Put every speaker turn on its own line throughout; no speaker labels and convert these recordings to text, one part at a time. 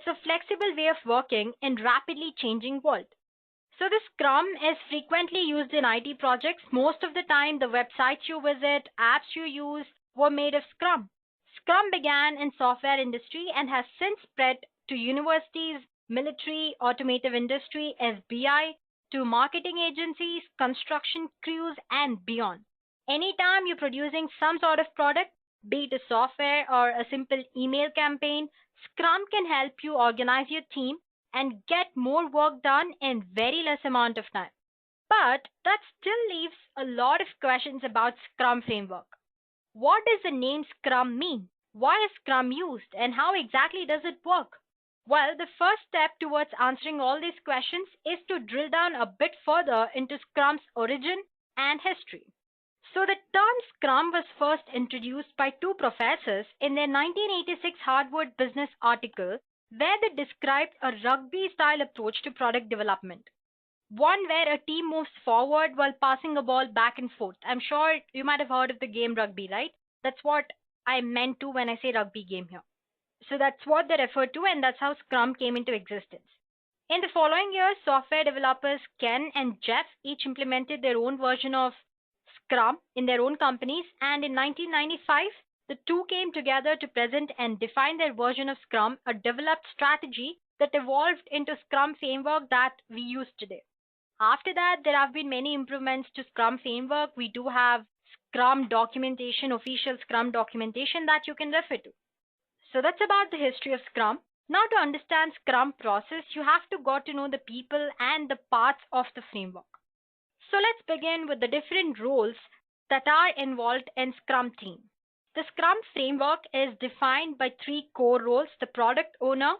It's a flexible way of working in rapidly changing world. So the Scrum is frequently used in IT projects. Most of the time, the websites you visit, apps you use were made of Scrum. Scrum began in software industry and has since spread to universities, military, automotive industry, FBI, to marketing agencies, construction crews, and beyond. Anytime you're producing some sort of product, be it a software or a simple email campaign, Scrum can help you organize your team and get more work done in very less amount of time. But that still leaves a lot of questions about Scrum framework. What does the name Scrum mean? Why is Scrum used and how exactly does it work? Well, the first step towards answering all these questions is to drill down a bit further into Scrum's origin and history. So, the term Scrum was first introduced by two professors in their 1986 Harvard Business article where they described a rugby style approach to product development. One where a team moves forward while passing a ball back and forth. I'm sure you might have heard of the game rugby, right? That's what I meant to when I say rugby game here. So that's what they refer to, and that's how Scrum came into existence. In the following years, software developers Ken and Jeff each implemented their own version of Scrum in their own companies, and in 1995, the two came together to present and define their version of Scrum, a developed strategy that evolved into Scrum framework that we use today. After that, there have been many improvements to Scrum framework. We do have Scrum documentation, official Scrum documentation that you can refer to. So that's about the history of Scrum. Now to understand Scrum process, you have to got to know the people and the parts of the framework. So let's begin with the different roles that are involved in Scrum team. The Scrum framework is defined by three core roles: the product owner,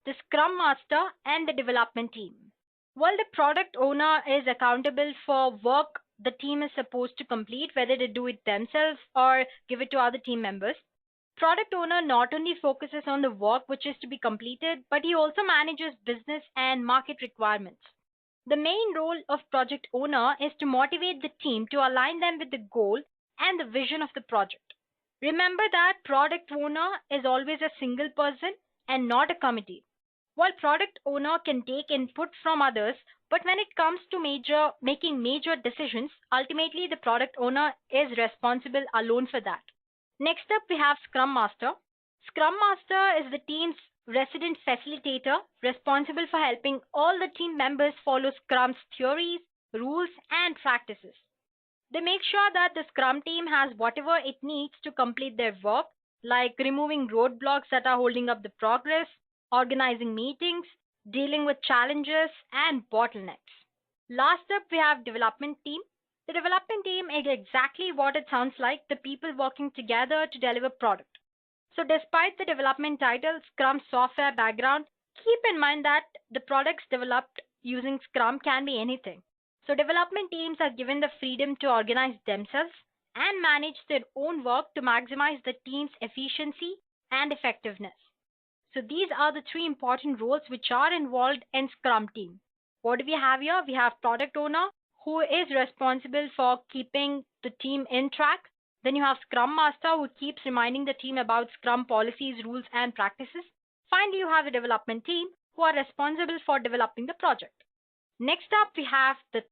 the Scrum master, and the development team. While the product owner is accountable for work the team is supposed to complete, whether they do it themselves or give it to other team members, product owner not only focuses on the work which is to be completed, but he also manages business and market requirements. The main role of project owner is to motivate the team to align them with the goal and the vision of the project. Remember that product owner is always a single person and not a committee. While product owner can take input from others, but when it comes to making major decisions, ultimately the product owner is responsible alone for that. Next up, we have Scrum Master. Scrum Master is the team's resident facilitator responsible for helping all the team members follow Scrum's theories, rules, and practices. They make sure that the Scrum team has whatever it needs to complete their work, like removing roadblocks that are holding up the progress, organizing meetings, dealing with challenges, and bottlenecks. Last up, we have development team. The development team is exactly what it sounds like, the people working together to deliver product. So despite the development title, Scrum software background, keep in mind that the products developed using Scrum can be anything. So development teams are given the freedom to organize themselves and manage their own work to maximize the team's efficiency and effectiveness. So these are the three important roles which are involved in Scrum team. What do we have here? We have product owner who is responsible for keeping the team in track. Then you have Scrum Master who keeps reminding the team about Scrum policies, rules, and practices. Finally, you have the development team who are responsible for developing the project. Next up, we have the